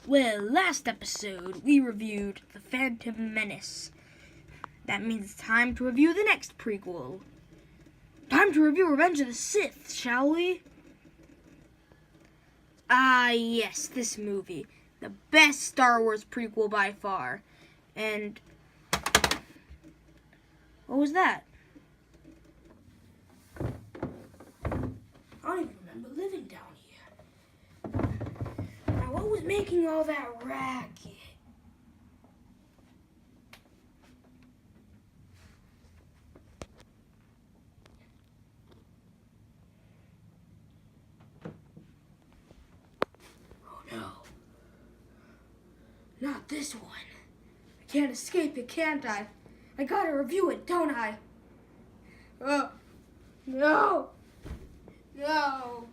Well, last episode we reviewed The Phantom Menace. That means it's time to review the next prequel. Time to review Revenge of the Sith, shall we? Ah, yes, this movie. The best Star Wars prequel by far. And what was that? I don't even remember living down here. Now, what was making all that racket? Oh no. Not this one. I can't escape it, can't I? I gotta review it, don't I? Oh, no. No.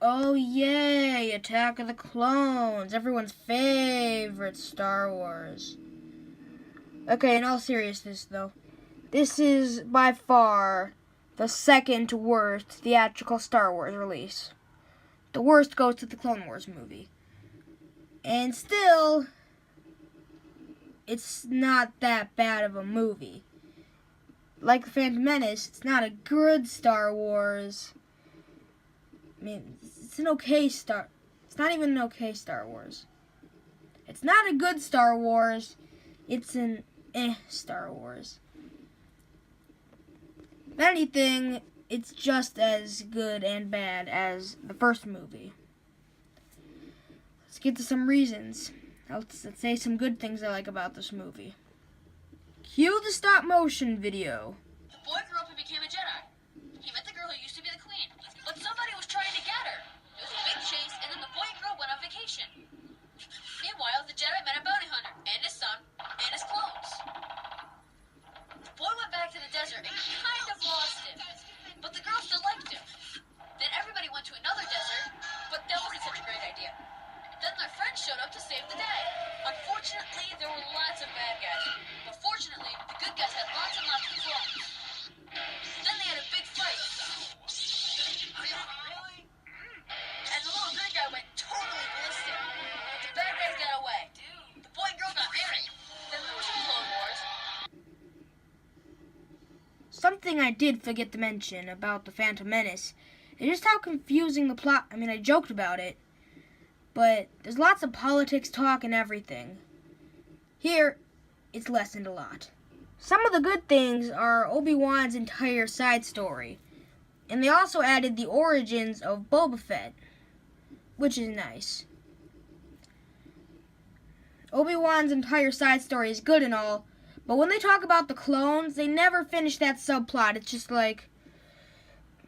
Oh yay, Attack of the Clones, everyone's favorite Star Wars. Okay, in all seriousness though, this is by far the second worst theatrical Star Wars release. The worst goes to the Clone Wars movie. And still, it's not that bad of a movie. Like The Phantom Menace, it's not a good Star Wars. I mean, it's not even an okay Star Wars. It's not a good Star Wars. It's an Star Wars. If anything, it's just as good and bad as the first movie. Let's get to some reasons. Let's say some good things I like about this movie. Cue the stop motion video. The boy grew up and became a Jedi. He met the girl who used to be the queen, but somebody was trying to get her. It was a big chase, and then the boy and girl went on vacation. Meanwhile, the Jedi met a bounty hunter, and his son, and his clones. The boy went back to the desert and kind of lost him, but the girl still liked him. Then everybody went to another desert, but that wasn't such a great idea. Then their friends showed up to save the day. Unfortunately, there were lots of bad guys, but fortunately, the good guys had lots and lots of clones. Then they had a big fight. Really? And the little good guy went totally ballistic. But the bad guys got away. The boy and girl got married. Then there was some Clone Wars. Something I did forget to mention about The Phantom Menace is just how confusing the plot. I mean, I joked about it, but there's lots of politics talk and everything. Here, it's lessened a lot. Some of the good things are Obi-Wan's entire side story, and they also added the origins of Boba Fett, which is nice. Obi-Wan's entire side story is good and all, but when they talk about the clones, they never finish that subplot. It's just like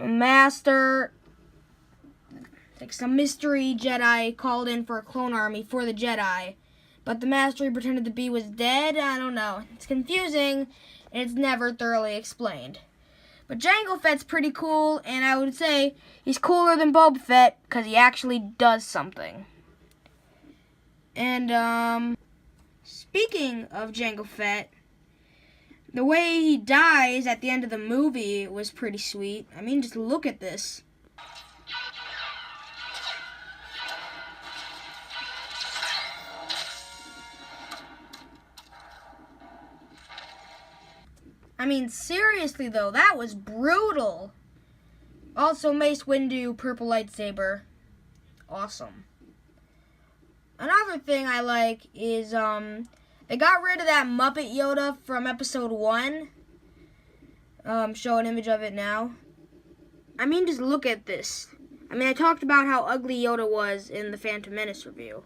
a master, like some mystery Jedi called in for a clone army for the Jedi, but the master he pretended to be was dead. I don't know. It's confusing, and it's never thoroughly explained. But Jango Fett's pretty cool, and I would say he's cooler than Boba Fett because he actually does something. And, speaking of Jango Fett, the way he dies at the end of the movie was pretty sweet. I mean, just look at this. I mean, seriously though, that was brutal. Also, Mace Windu, purple lightsaber. Awesome. Another thing I like is, they got rid of that Muppet Yoda from episode 1. Show an image of it now. I mean, just look at this. I mean, I talked about how ugly Yoda was in the Phantom Menace review.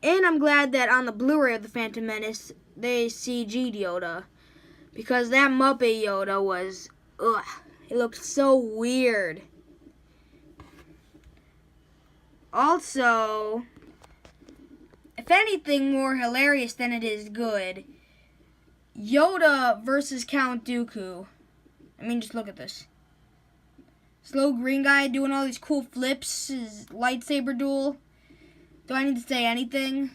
And I'm glad that on the Blu-ray of the Phantom Menace, they CG'd Yoda. Because that Muppet Yoda was ugh, it looked so weird. Also, if anything more hilarious than it is good, Yoda versus Count Dooku. I mean, just look at this. Slow green guy doing all these cool flips, his lightsaber duel. Do I need to say anything?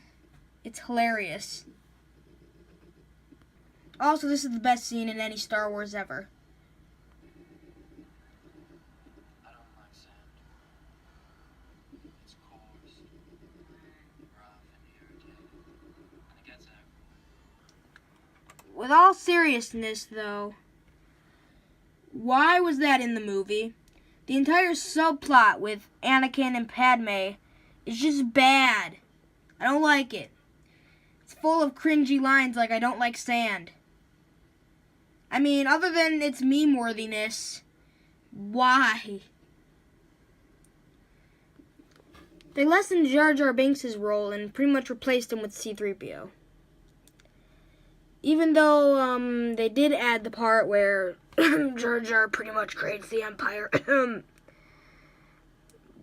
It's hilarious. Also, this is the best scene in any Star Wars ever. I don't like sand. It's coarse, rough, and irritating. And it gets everywhere. With all seriousness, though, why was that in the movie? The entire subplot with Anakin and Padme is just bad. I don't like it. It's full of cringy lines like I don't like sand. I mean, other than its meme-worthiness, why? They lessened Jar Jar Binks' role and pretty much replaced him with C-3PO. Even though they did add the part where Jar Jar pretty much creates the Empire.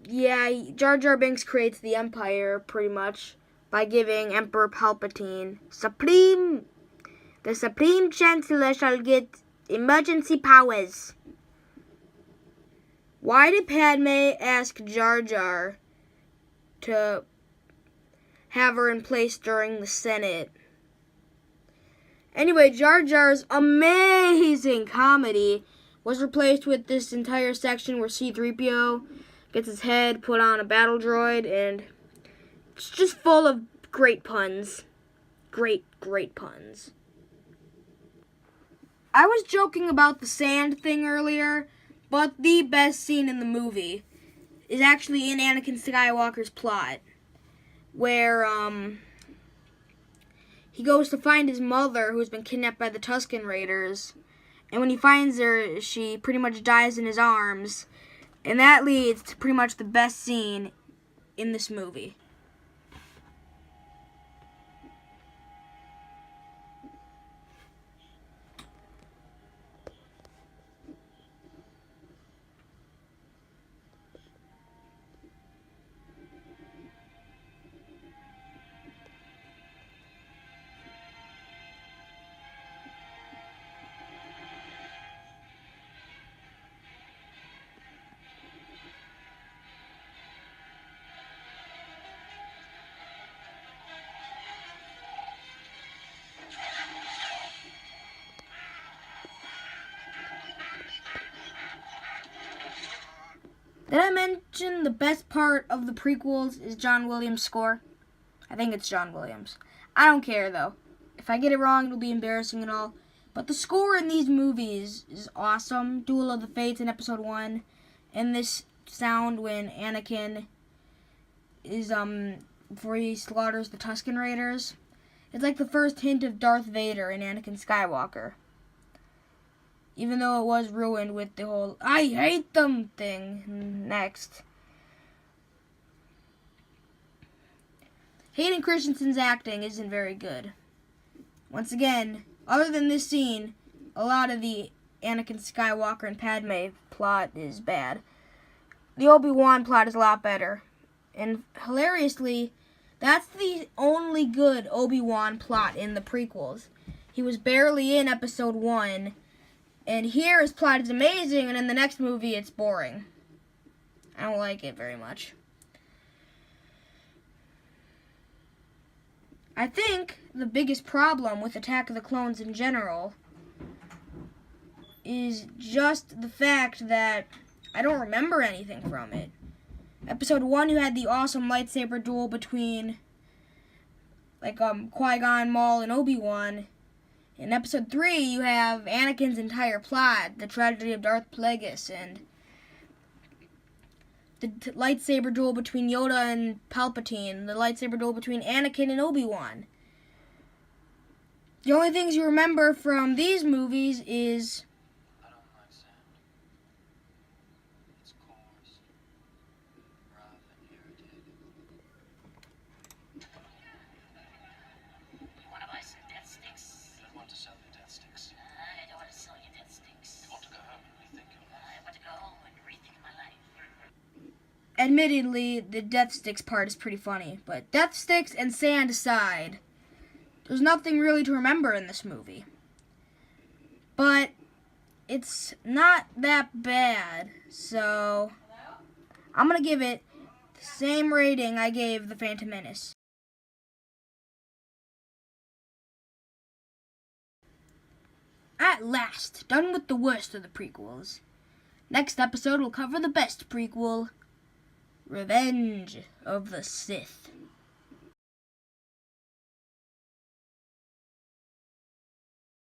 Yeah, Jar Jar Binks creates the Empire pretty much by giving Emperor Palpatine the Supreme Chancellor shall get emergency powers. Why did Padme ask Jar Jar to have her in place during the Senate? Anyway, Jar Jar's amazing comedy was replaced with this entire section where C-3PO gets his head put on a battle droid, and it's just full of great puns. Great puns. I was joking about the sand thing earlier, but the best scene in the movie is actually in Anakin Skywalker's plot, where he goes to find his mother, who's been kidnapped by the Tusken Raiders, and when he finds her, she pretty much dies in his arms, and that leads to pretty much the best scene in this movie. Did I mention the best part of the prequels is John Williams' score? I think it's John Williams. I don't care, though. If I get it wrong, it'll be embarrassing and all. But the score in these movies is awesome. Duel of the Fates in Episode 1. And this sound when Anakin is, before he slaughters the Tusken Raiders. It's like the first hint of Darth Vader in Anakin Skywalker. Even though it was ruined with the whole "I hate them" thing next. Hayden Christensen's acting isn't very good. Once again, other than this scene, a lot of the Anakin Skywalker and Padme plot is bad. The Obi-Wan plot is a lot better. And hilariously, that's the only good Obi-Wan plot in the prequels. He was barely in Episode 1. And here his plot is amazing, and in the next movie it's boring. I don't like it very much. I think the biggest problem with Attack of the Clones in general is just the fact that I don't remember anything from it. Episode 1, you had the awesome lightsaber duel between Qui-Gon, Maul, and Obi-Wan. In Episode 3, you have Anakin's entire plot, the tragedy of Darth Plagueis, and the lightsaber duel between Yoda and Palpatine, the lightsaber duel between Anakin and Obi-Wan. The only things you remember from these movies is I don't like sand. It's coarse, rough, and irritating. You want to buy some death sticks? I don't want to sell you death sticks. I don't want to sell you death sticks. You want to go home? admittedly, the Death Sticks part is pretty funny. But Death Sticks and sand aside, there's nothing really to remember in this movie. But it's not that bad, so I'm going to give it the same rating I gave The Phantom Menace. At last, done with the worst of the prequels. Next episode will cover the best prequel, Revenge of the Sith.